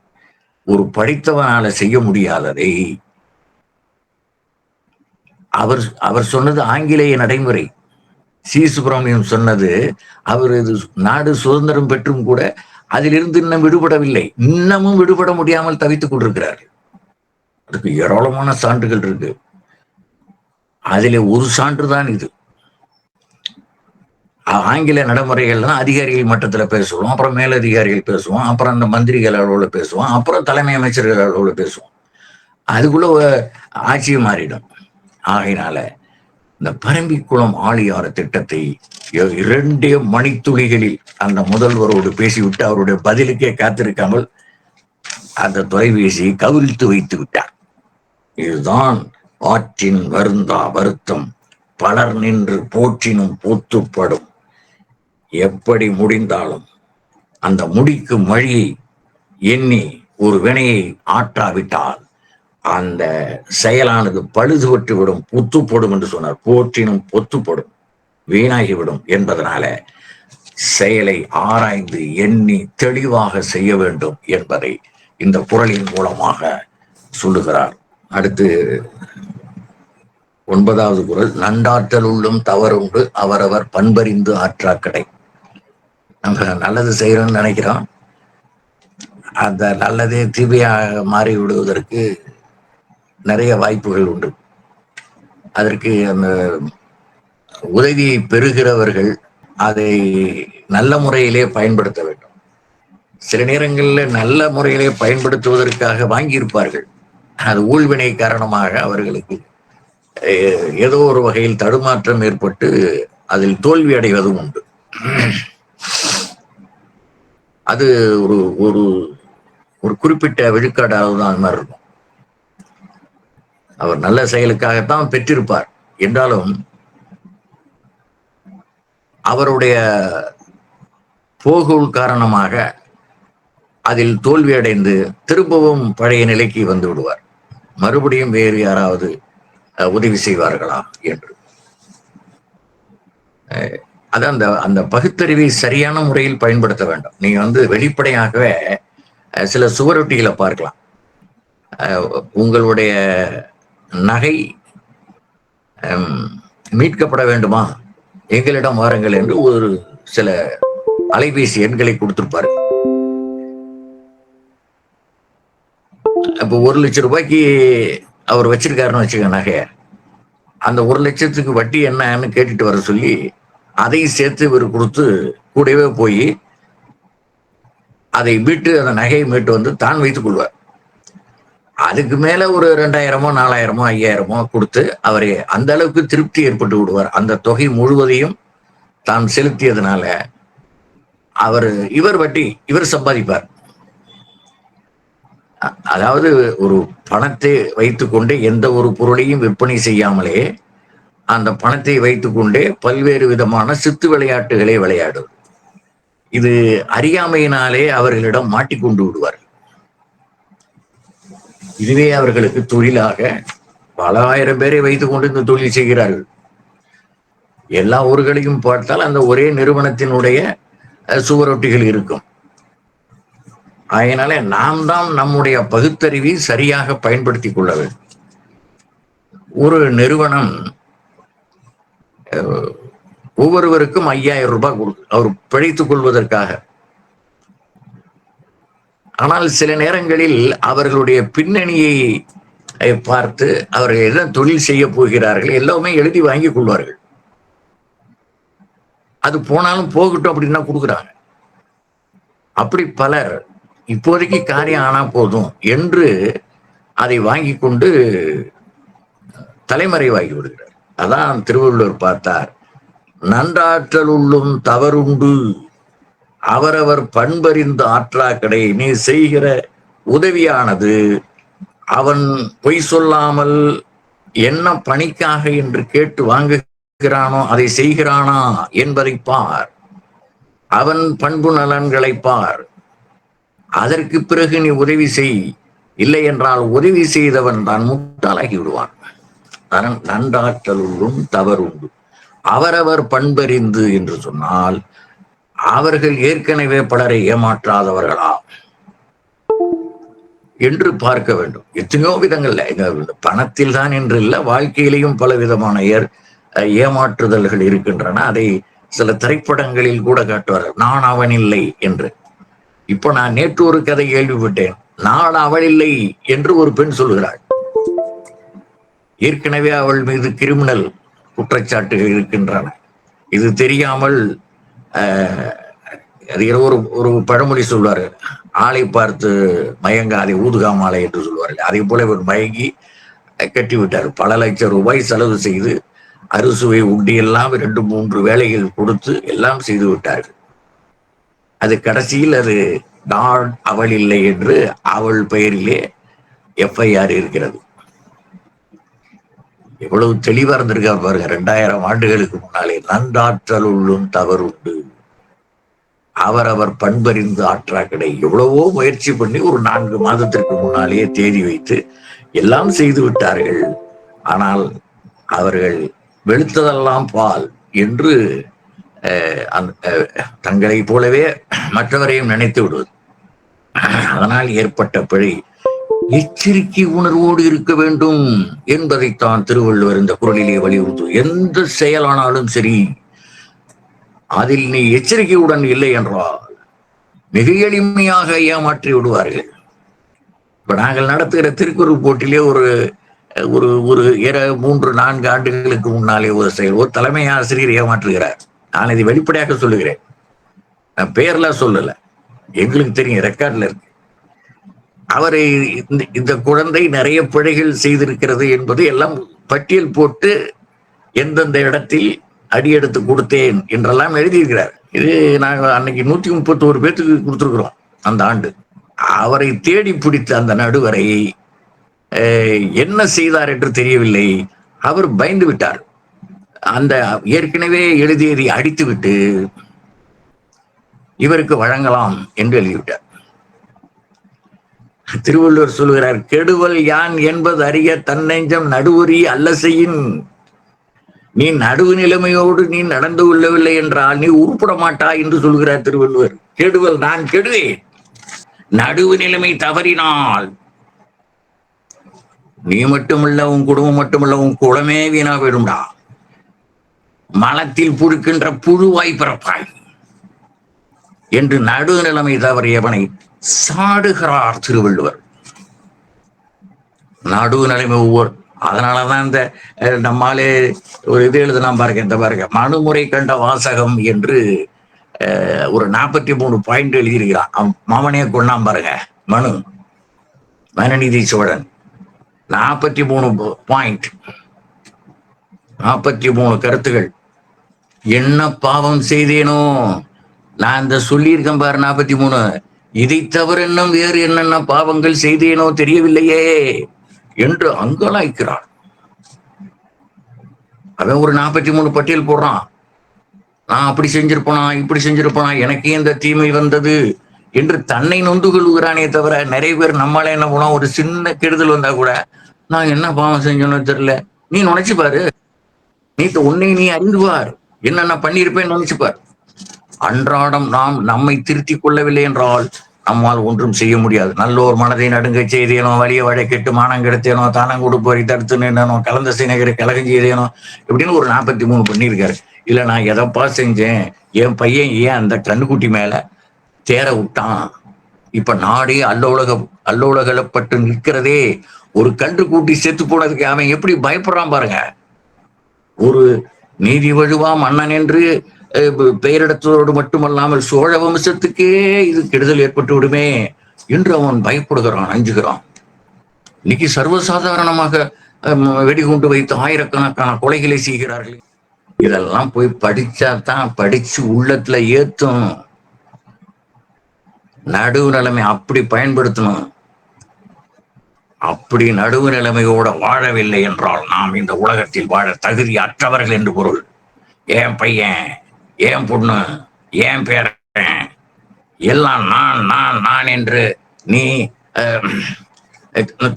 ஒரு படித்தவனால செய்ய முடியாததை அவர் சொன்னது ஆங்கிலேய நடைமுறை. சி சுப்பிரமணியம் சொன்னது, அவர் இது நாடு சுதந்திரம் பெற்றும் கூட அதிலிருந்து இன்னும் விடுபடவில்லை, இன்னமும் விடுபட முடியாமல் தவித்துக் கொண்டிருக்கிறார். அதுக்கு ஏராளமான சான்றுகள் இருக்கு. அதிலே ஒரு சான்று தான் இது. ஆங்கில நடைமுறைகள்லாம் அதிகாரிகள் மட்டத்துல பேசுவோம், அப்புறம் மேலதிகாரிகள் பேசுவோம், அப்புறம் அந்த மந்திரிகள் அளவுல பேசுவோம், அப்புறம் தலைமை அமைச்சர்கள் அளவுல பேசுவோம். அதுக்குள்ள ஆட்சியை மாறிடும். ஆகையினால இந்த பரம்பிக்குளம் ஆழியாறு திட்டத்தை 2 மணித்துளிகளில் அந்த முதல்வரோடு பேசிவிட்டு அவருடைய பதிலுக்கே காத்திருக்காமல் அந்த தொலைபேசி கவிழ்த்து வைத்து விட்டார். இதுதான் ஆற்றின் வருந்தா வருத்தம், பலர் நின்று போற்றினும் போத்துப்படும். எப்படி முடிந்தாலும் அந்த முடிக்கும் வழியை எண்ணி ஒரு வினையை ஆற்றாவிட்டால் அந்த செயலானது பழுதுபட்டு விடும், புத்துப்படும் என்று சொன்னார். போற்றினும் பொத்துப்படும், வீணாகிவிடும் என்பதனால செயலை ஆராய்ந்து எண்ணி தெளிவாக செய்ய வேண்டும் என்பதை இந்த குறளின் மூலமாக சொல்லுகிறார். அடுத்து 9வது குறள், நண்டாற்றல் உள்ளும் தவறுண்டு அவரவர் பண்பறிந்து ஆற்றாக்கடை. நம்ம நல்லது செய்யறோம்னு நினைக்கிறோம், அந்த நல்லதே தீமையாக மாறி விடுவதற்கு நிறைய வாய்ப்புகள் உண்டு. அதற்கு அந்த உதவியை பெறுகிறவர்கள் அதை நல்ல முறையிலே பயன்படுத்த வேண்டும். சில நேரங்களில் நல்ல முறையிலே பயன்படுத்துவதற்காக வாங்கியிருப்பார்கள். அது ஊழ்வினை காரணமாக அவர்களுக்கு ஏதோ ஒரு வகையில் தடுமாற்றம் ஏற்பட்டு அதில் தோல்வி அடைவதும் உண்டு. அது ஒரு ஒரு ஒரு குறிப்பிட்ட விழுக்காடாவது தான் அது மாதிரி இருக்கும். அவர் நல்ல செயலுக்காகத்தான் பெற்றிருப்பார் என்றாலும் அவருடைய போகுள் காரணமாக அதில் தோல்வி அடைந்து திரும்பவும் பழைய நிலைக்கு வந்து விடுவார். மறுபடியும் வேறு யாராவது உதவி செய்வார்களா என்று. அது அந்த அந்த பகுத்தறிவை சரியான முறையில் பயன்படுத்த வேண்டும். நீங்க வெளிப்படையாகவே சில சுவரொட்டிகளை பார்க்கலாம். உங்களுடைய நகை மீட்கப்பட வேண்டுமா, எங்களிடம் வாருங்கள் என்று ஒரு சில அலைபேசி எண்களை கொடுத்திருப்பாரு. அப்போ 1 லட்சம் ரூபாய்க்கு அவர் வச்சிருக்காருன்னு வச்சுக்க நகைய, அந்த 1 லட்சத்துக்கு வட்டி என்னன்னு கேட்டுட்டு வர சொல்லி அதையும் சேர்த்து இவர் கொடுத்து கூடவே போய் அதை மீட்டு அந்த நகையை மீட்டு வந்து தான் வைத்துக் கொள்வார். அதுக்கு மேல ஒரு 2000மோ 4000மோ 5000மோ கொடுத்து அவரை அந்த அளவுக்கு திருப்தி ஏற்பட்டு விடுவார். அந்த தொகை முழுவதையும் தான் செலுத்தியதுனால இவர் சம்பாதிப்பார். அதாவது ஒரு பணத்தை வைத்துக்கொண்டு எந்த ஒரு பொருளையும் விற்பனை செய்யாமலே அந்த பணத்தை வைத்துக்கொண்டே பல்வேறு விதமான சித்து விளையாட்டுகளை விளையாடுவது. இது அறியாமையினாலே அவர்களிடம் மாட்டிக்கொண்டு விடுவார். இதுவே அவர்களுக்கு தொழிலாக பல ஆயிரம் பேரை வைத்துக் கொண்டு இந்த தொழில் செய்கிறார்கள். எல்லா ஊர்களையும் பார்த்தால் அந்த ஒரே நிறுவனத்தினுடைய சுவரொட்டிகள் இருக்கும். அதனால நாம் தான் நம்முடைய பகுத்தறிவை சரியாக பயன்படுத்திக் கொள்ள வேண்டும். ஒரு நிறுவனம் ஒவ்வொருவருக்கும் 5000 ரூபாய் கொடுக்கும் அவர் பிழைத்துக் கொள்வதற்காக. ஆனால் சில நேரங்களில் அவர்களுடைய பின்னணியை பார்த்து அவர்கள் என்ன தொழில் செய்ய போகிறார்கள் எல்லாமே எழுதி வாங்கி கொள்வார்கள். அது போனாலும் போகட்டும் அப்படின்னா கொடுக்குறாங்க. அப்படி பலர் இப்போதைக்கு காரியம் ஆனா போதும் என்று அதை வாங்கி கொண்டு தலைமறைவாகி விடுகிறார். அதான் திருவள்ளுவர் பார்த்தார், நன்றாற்றல் உள்ளும் தவறுண்டு அவரவர் பண்பறிந்து ஆற்றா கடை. நீ செய்கிற உதவியானது அவன் பொய் சொல்லாமல் என்ன பணிக்காக என்று கேட்டு வாங்குகிறானோ அதை செய்கிறானா என்பதை பார். அவன் பண்பு நலன்களை பார். அதற்கு பிறகு நீ உதவி செய். இல்லை என்றால் உதவி செய்தவன் தான் முட்டாளாகி விடுவான். நன்றாற்றல் உள்ளும் தவறுண்டு அவரவர் பண்பறிந்து என்று சொன்னால் அவர்கள் ஏற்கனவே பலரை ஏமாற்றாதவர்களா என்று பார்க்க வேண்டும். எத்தனையோ விதங்கள்ல பணத்தில் தான் என்று இல்லை, வாழ்க்கையிலையும் பல விதமான ஏமாற்றுதல்கள் இருக்கின்றன. அதை சில திரைப்படங்களில் கூட காட்டுவார்கள், நான் அவன் இல்லை என்று. இப்ப நான் நேற்று ஒரு கதை கேள்விப்பட்டேன், நான் அவள் இல்லை என்று ஒரு பெண் சொல்கிறாள். ஏற்கனவே அவள் மீது கிரிமினல் குற்றச்சாட்டுகள் இருக்கின்றன. இது தெரியாமல் ஒரு பழமொழி சொல்வாரு, ஆளை பார்த்து மயங்காதை ஊதுகாமாலை என்று சொல்வார்கள். அதே போல இவர் மயங்கி கட்டி விட்டார். பல லட்சம் ரூபாய் செலவு செய்து அறுசுவை உண்டி எல்லாம் 2-3 வேலைகள் கொடுத்து எல்லாம் செய்து விட்டார்கள். அது கடைசியில் அது நான் அவள் இல்லை என்று அவள் பெயரிலே FIR இருக்கிறது. எவ்வளவு தெளிவா இருந்திருக்கா பாருங்க. 2000 ஆண்டுகளுக்கு முன்னாலே நன்றாற்றல் உள்ளும் தவறுண்டு அவரவர் பண்பறிந்து ஆற்றா கடை. எவ்வளவோ முயற்சி பண்ணி ஒரு 4 மாதத்திற்கு முன்னாலேயே தேதி வைத்து எல்லாம் செய்து விட்டார்கள். ஆனால் அவர்கள் வெளுத்ததெல்லாம் பால் என்று தங்களை போலவே மற்றவரையும் நினைத்து விடுவது. அதனால் ஏற்பட்ட பிழை. எச்சரிக்கை உணர்வோடு இருக்க வேண்டும் என்பதைத்தான் திருவள்ளுவர் இந்த குறளிலே வலியுறுத்து. எந்த செயலானாலும் சரி, அதில் நீ எச்சரிக்கையுடன் இல்லை என்றால் மிக எளிமையாக ஏமாற்றி விடுவார்கள். இப்ப நாங்கள் நடத்துகிற திருக்குறள் போட்டியிலே ஒரு 3-4 ஆண்டுகளுக்கு முன்னாலே ஒரு தலைமை ஆசிரியர் ஏமாற்றுகிறார். நான் இதை வெளிப்படையாக சொல்லுகிறேன், நான் பெயர்லாம் சொல்லல, எங்களுக்கு தெரியும், ரெக்கார்ட்ல இருக்கு. அவரை இந்த குழந்தை நிறைய பிழைகள் செய்திருக்கிறது என்பது எல்லாம் பட்டியல் போட்டு எந்தெந்த இடத்தில் அடியெடுத்து கொடுத்தேன் என்றெல்லாம் எழுதியிருக்கிறார். இது நாங்கள் அன்னைக்கு 131 பேருக்கு கொடுத்துருக்கிறோம் அந்த ஆண்டு. அவரை தேடி பிடித்த அந்த நடுவரை என்ன செய்தார் என்று தெரியவில்லை. அவர் பயந்து விட்டார். அந்த ஏற்கனவே எழுதியதை அடித்து விட்டு இவருக்கு வழங்கலாம் என்று எழுதிவிட்டார். திருவள்ளுவர் சொல்லுகிறார், கெடுவல் யான் என்பது அறிய தன்னெஞ்சம் நடுவுரி அல்ல செய்யின். நீ நடுவு நிலைமையோடு நீ நடந்து கொள்ளவில்லை என்றால் நீ உருப்பட மாட்டாய் என்று சொல்கிறார் திருவள்ளுவர். கெடுவல் நான் கெடுவேன், நடுவு நிலைமை தவறினால் நீ மட்டுமல்ல, உன் குடும்பம் மட்டுமல்ல, உன் குளமே வீணா போயிடும்டா. மலத்தில் புழுக்கின்ற புழுவாய் பிறப்பாய் என்று நடு நிலைமை தவறியவனை சாடுகிறார் திருவள்ளுவர். நடுவு நிலைமை ஒவ்வொரு. அதனாலதான் இந்த நம்மாலே ஒரு இது எழுதலாம் பாருங்க, இந்த பாருங்க, மனுமுறை கண்ட வாசகம் என்று ஒரு 43 பாயிண்ட் எழுதியிருக்கிறான். அவன் மாமனே கொண்டான் பாருங்க, மனுநீதி சோழன் 43 பாயிண்ட், 43 கருத்துகள். என்ன பாவம் செய்தேனோ நான் இந்த சொல்லியிருக்கேன் பாரு 43. இதை தவிர இன்னும் வேறு என்னென்ன பாவங்கள் செய்தேனோ தெரியவில்லையே என்று அங்கலாய்க்கிறான். அவன் ஒரு 43 பட்டியல் போடுறான். நான் அப்படி செஞ்சிருப்பனா, இப்படி செஞ்சிருப்பனா, எனக்கே இந்த தீமை வந்தது என்று தன்னை நொந்து கொள்கிறானே தவிர, நிறைய பேர் நம்மளால என்ன போனா, ஒரு சின்ன கெடுதல் வந்தா கூட நான் என்ன பாவம் செஞ்சோன்னு தெரியல, நீ நினைச்சு பாரு, உன்னை நீ அறிந்துவார். என்னென்ன பண்ணியிருப்பேன்னு நினைச்சுப்பார். அன்றாடம் நாம் நம்மை திருத்திக் கொள்ளவில்லை என்றால் நம்மால் ஒன்றும் செய்ய முடியாது. நல்லோர் மனதை நடுங்க செய்தேனோ, வலிய வழை கெட்டு மானம் கெடுத்தேனோ, தானம் கொடுப்போரை தடுத்து நின்றனோ, கலந்த சிநேகரை கலகம் செய்தேனோ, இப்படின்னு ஒரு 43 பண்ணியிருக்காரு. இல்ல நான் எதப்பா செஞ்சேன், என் பையன் ஏன் அந்த கண்ணுக்குட்டி மேல தேர விட்டான், இப்ப நாடே அல்லோலகப்பட்டு நிற்கிறதே, ஒரு கன்று கூட்டி செத்து போனதுக்கு அவன் எப்படி பயப்படுறான் பாருங்க. ஒரு நீதி வழுவா மன்னன் என்று பெயரிடத்தோடு மட்டுமல்லாமல் சோழ வம்சத்துக்கே இது கெடுதல் ஏற்பட்டு விடுமே என்று அவன் பயப்படுகிறான், அஞ்சுகிறான். இன்னைக்கு சர்வசாதாரணமாக வெடிகுண்டு வைத்து ஆயிரக்கணக்கான கொலைகளை செய்கிறார்கள். இதெல்லாம் போய் படிச்சா தான் படிச்சு உள்ளத்துல ஏத்தும். நடுவு நிலைமை அப்படி பயன்படுத்தணும். அப்படி நடுவு நிலைமையோட வாழவில்லை என்றால் நாம் இந்த உலகத்தில் வாழ தகுதி அற்றவர்கள் என்று பொருள். என் பையன், என் பொண்ணு, என் பேரன் எல்லாம் நான் நான் நான் என்று நீ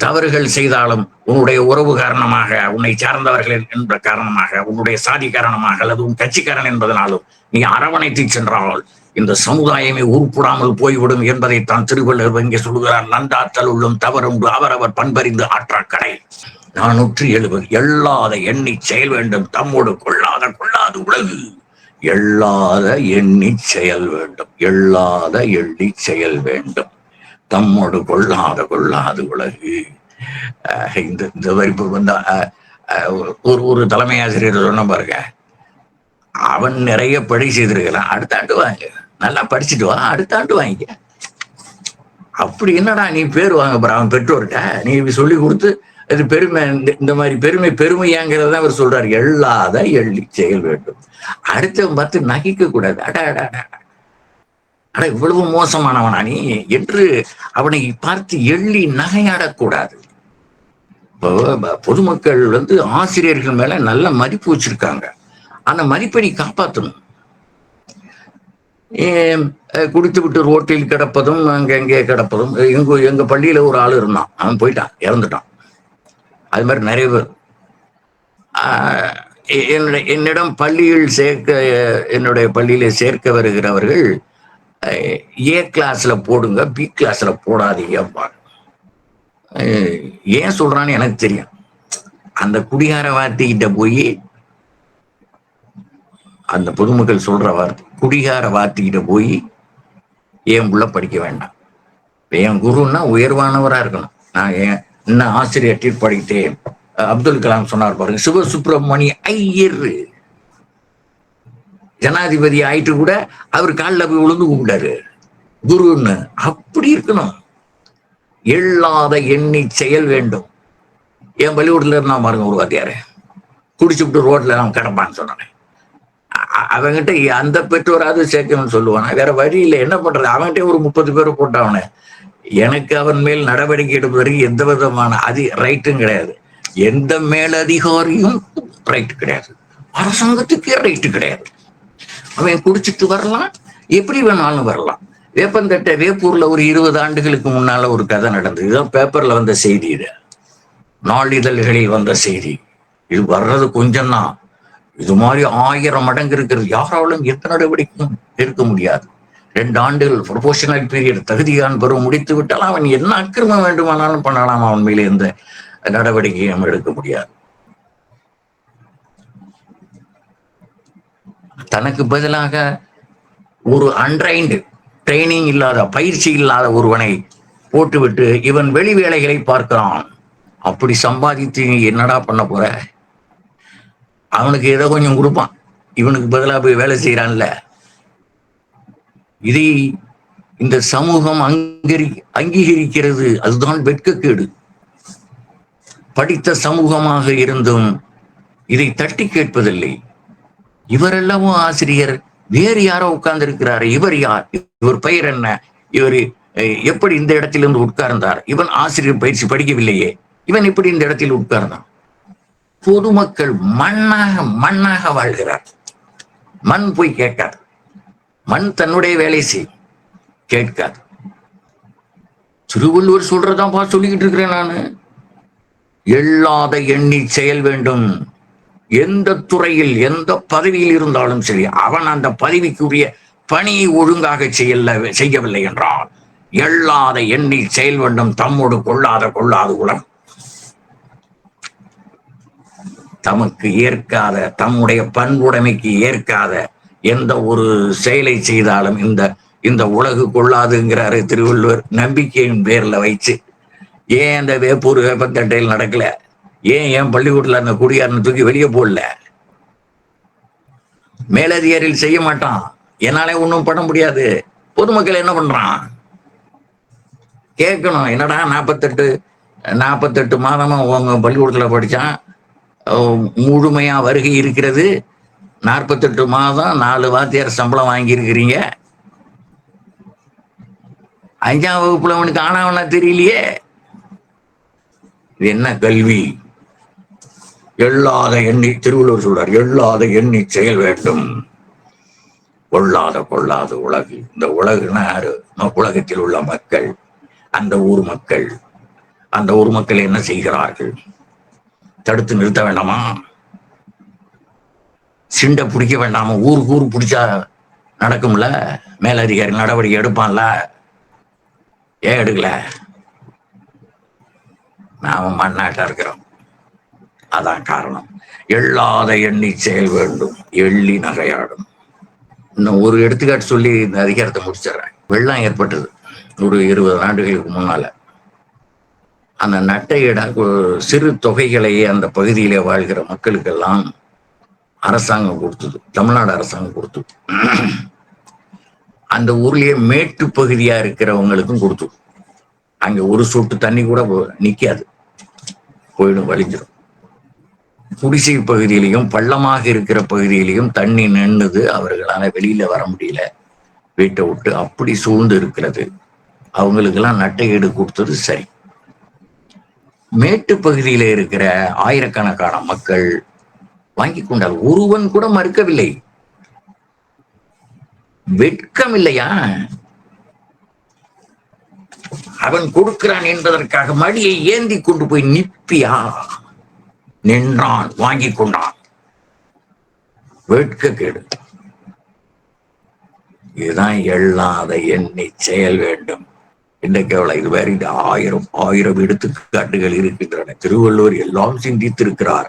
தவறுகள் செய்தாலும் உன்னுடைய உறவு காரணமாக, உன்னை சார்ந்தவர்கள் என்ற காரணமாக, உன்னுடைய சாதி காரணமாக அல்லது உன் கட்சிக்காரன் என்பதனாலும் நீ அரவணைத்து சென்றால் இந்த சமுதாயமே உருப்படாமல் போய்விடும் என்பதைத்தான் திருவள்ளுவர் இங்கே சொல்கிறார். நன்றாற்றல் உள்ளும் தவறுண்டு அவரவர் பண்பறிந்து ஆற்றாக்கடை. 470 எள்ளாத எண்ணி செயல் வேண்டும், தம்மோடு கொள்ளாது உலகு. எள்ளாத எண்ணி செயல் வேண்டும், எள்ளாத எண்ணி செயல் வேண்டும், தம்மோடு கொள்ளாது உலகு. இந்த வரிப்பு வந்து ஒரு தலைமை ஆசிரியர் சொன்ன பாருங்க, அவன் நிறைய படி செய்திருக்கலாம், அடுத்த ஆண்டு வாங்க, நல்லா படிச்சுட்டு வா, அடுத்த ஆண்டு வாங்கிக்க. அப்படி என்னடா நீ பேர் வாங்க போற அவன் பெற்றோர்கிட்ட, நீ சொல்லி கொடுத்து அது பெருமை, இந்த மாதிரி பெருமையாங்கிறத அவர் சொல்றாரு. எள்ளாத எள்ளி செயல் வேண்டும். அடுத்தவன் பார்த்து நகைக்க கூடாது. அட இவ்வளவு மோசமானவனா நீ என்று அவனை பார்த்து எள்ளி நகையாடக்கூடாது. இப்போ பொதுமக்கள் வந்து ஆசிரியர்கள் மேல நல்ல மதிப்பு வச்சிருக்காங்க, அந்த மதிப்பை காப்பாற்றணும். குடித்து விட்டு ரோட்டில் கிடப்பதும் அங்கே கிடப்பதும். எங்க பள்ளியில ஒரு ஆள் இருந்தான், அவன் போயிட்டான், இறந்துட்டான். அது மாதிரி நிறைய பேர் என்னிடம் பள்ளியில் என்னுடைய பள்ளியில சேர்க்க வருகிறவர்கள் ஏ கிளாஸ்ல போடுங்க, பி கிளாஸ்ல போடாதீங்க. ஏன் சொல்றான்னு எனக்கு தெரியும். அந்த குடிகார வார்த்தைகிட்ட போய், அந்த பொதுமக்கள் சொல்ற வார்த்தை, குடிகார வார்த்தைகிட்ட போய் என் புள்ள படிக்க வேண்டாம். என் குருன்னா உயர்வானவரா இருக்கணும். நான் இன்னும் ஆசிரியர் படித்தேன். அப்துல் கலாம் சொன்னார் பாருங்க, சிவசுப்பிரமணிய ஐயர் ஜனாதிபதி ஆயிட்டு கூட அவர் காலில் போய் விழுந்து கும்பிட்டாரு குருன்னு. அப்படி இருக்கணும். எள்ளாத எண்ணி செயல் வேண்டும். என் பள்ளிக்கூடத்துல இருந்தா பாருங்க ஒரு வாத்தியாரு, குடிச்சுட்டு ரோட்ல நான் கிடப்பான்னு சொன்னேன். அவங்கிட்ட அந்த பெற்றோராவது சேர்க்கணும்னு சொல்லுவானா, வேற வழி இல்லை, என்ன பண்றது? அவன்கிட்ட ஒரு 30 பேரை போட்டவன. எனக்கு அவன் மேல் நடவடிக்கை எடுப்பதற்கு எந்த விதமான ரைட்டும் கிடையாது. எந்த மேலதிகாரியும் ரைட்டு கிடையாது, அரசாங்கத்துக்கே ரைட்டு கிடையாது. அவன் குடிச்சிட்டு வரலாம், எப்படி வேணாலும் வரலாம். வேப்பந்தட்டை வேப்பூர்ல ஒரு 20 ஆண்டுகளுக்கு முன்னால ஒரு கதை நடந்தது. இதுதான் பேப்பர்ல வந்த செய்தி, இது நாளிதழ்களில் வந்த செய்தி. இது வர்றது கொஞ்சம் தான், இது மாதிரி 1000 மடங்கு இருக்கிறது. யாராலும் எந்த நடவடிக்கையும் இருக்க முடியாது. 2 ஆண்டுகள் ப்ரொபோஷனல் பீரியட், தகுதியான் பருவம் முடித்து விட்டால் அவன் என்ன அக்கிரமம் வேண்டுமானாலும் பண்ணலாம், அவன் மேலே எந்த நடவடிக்கையும் எடுக்க முடியாது. தனக்கு பதிலாக ஒரு அன்ட்ரைன்டு, ட்ரைனிங் இல்லாத, பயிற்சி இல்லாத ஒருவனை போட்டுவிட்டு இவன் வெளி வேலைகளை பார்க்கிறான். அப்படி சம்பாதித்து என்னடா பண்ண போற? அவனுக்கு ஏதோ கொஞ்சம் கொடுப்பான், இவனுக்கு பதிலாக போய் வேலை செய்யறான்ல. இதை இந்த சமூகம் அங்கீகரிக்கிறது. அதுதான் வெட்கக்கேடு. படித்த சமூகமாக இருந்தும் இதை தட்டி கேட்பதில்லை. இவரெல்லாம் ஆசிரியர், வேறு யாரோ உட்கார்ந்து இருக்கிறாரு, இவர் யார், இவர் பெயர் என்ன, இவர் எப்படி இந்த இடத்திலிருந்து உட்கார்ந்தார், இவன் ஆசிரியர் பயிற்சி படிக்கவில்லையே, இவன் எப்படி இந்த இடத்தில் உட்கார்ந்தான். பொதுமக்கள் மண்ணாக வாழ்கிறார். மண் போய் கேட்காது, மண் தன்னுடைய வேலை செய் கேட்காது. திருவள்ளுவர் சொல்றதான் சொல்லிக்கிட்டு இருக்கிறேன் நானு. எள்ளாத எண்ணி செயல் வேண்டும். எந்த துறையில் எந்த பதவியில் இருந்தாலும் சரி, அவன் அந்த பதவிக்குரிய பணியை ஒழுங்காக செய்யவில்லை என்றால் எள்ளாத எண்ணி செயல் வேண்டும் தம்மோடு கொள்ளாத உலகம். தமக்கு ஏற்காத, தம்முடைய பண்புடைமைக்கு ஏற்காத எந்த ஒரு செயலை செய்தாலும் இந்த உலகு கொள்ளாதுங்கிறாரு திருவள்ளுவர். நம்பிக்கையின் பேர்ல வச்சு ஏன் அந்த வேப்பூர் வேப்பத்தட்டையில் நடக்கல? ஏன் என் பள்ளிக்கூட்டில் அந்த குடியாரனை தூக்கி வெளியே போடல? மேலதிகாரிகள் செய்ய மாட்டான், என்னாலே ஒன்றும் பண்ண முடியாது. பொதுமக்கள் என்ன பண்றான்? கேட்கணும், என்னடா 48 மாதமா உங்க பள்ளிக்கூடத்துல படிச்சான், முழுமையா வருகை இருக்கிறது, 48 மாதம் 4 வாத்தியார் சம்பளம் வாங்கி இருக்கிறீங்க, 5ஆம் வகுப்புல அவனுக்கு ஆனாவனா தெரியலையே. இது என்ன கல்வி? எள்ளாத எண்ணி, திருவள்ளுவர் சொல்றார், எள்ளாத எண்ணி செயல் வேண்டும், கொள்ளாத உலகு. இந்த உலகுனா யாரு? உலகத்தில் உள்ள மக்கள், அந்த ஊர் மக்கள். அந்த ஊர் மக்கள் என்ன செய்கிறார்கள்? தடுத்து நிறுத்த வேண்டாமா? சிண்டை பிடிக்க வேண்டாமா? ஊர் பிடிச்சா நடக்கும்ல? மேலதிகாரி நடவடிக்கை எடுப்பான்ல? ஏன் எடுக்கல? நாம மண்ணாட்டா இருக்கிறோம், அதான் காரணம். எள்ளாத எண்ணி செயல் வேண்டும், எள்ளி நகையாடும். இன்னும் ஒரு எடுத்துக்காட்டு சொல்லி இந்த அதிகாரத்தை முடிச்சிடறேன். வெள்ளம் ஏற்பட்டது ஒரு 20 ஆண்டுகளுக்கு முன்னால. அந்த நட்டையிட சிறு தொகைகளையே அந்த பகுதியிலே வாழ்கிற மக்களுக்கெல்லாம் அரசாங்கம் கொடுத்தது, தமிழ்நாடு அரசாங்கம் கொடுத்தது. அந்த ஊர்லயே மேட்டு பகுதியா இருக்கிறவங்களுக்கும் கொடுத்தது. அங்க ஒரு சொட்டு தண்ணி கூட நிக்காது, போயிடும், வலிஞ்சிடும். குடிசை பகுதியிலையும் பள்ளமாக இருக்கிற பகுதியிலையும் தண்ணி நின்னுது, அவர்களால வெளியில வர முடியல, வீட்டை விட்டு அப்படி சூழ்ந்து இருக்கிறது. அவங்களுக்கெல்லாம் நட்டையீடு கொடுத்தது சரி. மேட்டு பகுதியில இருக்கிற ஆயிரக்கணக்கான மக்கள் வாங்கி கொண்டால் ஒருவன் கூட மறுக்கவில்லை. வெட்கம் இல்லையா? அவன் கொடுக்கிறான் என்பதற்காக மடியை ஏந்தி கொண்டு போய் நிப்பியா? நின்றான், வாங்கி கொண்டான். வெட்கக்கேடு. இதுதான் எள்ளாத எண்ணி செயல் வேண்டும். இன்றைக்கு அவளை இது வேற 1000 எடுத்துக்காட்டுகள் இருக்கின்றன. திருவள்ளுவர் எல்லாம் சிந்தித்திருக்கிறார்.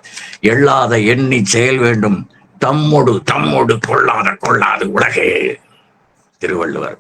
எள்ளாத எண்ணி செயல் வேண்டும், தம்மோடு கொள்ளாது உலகே. திருவள்ளுவர்.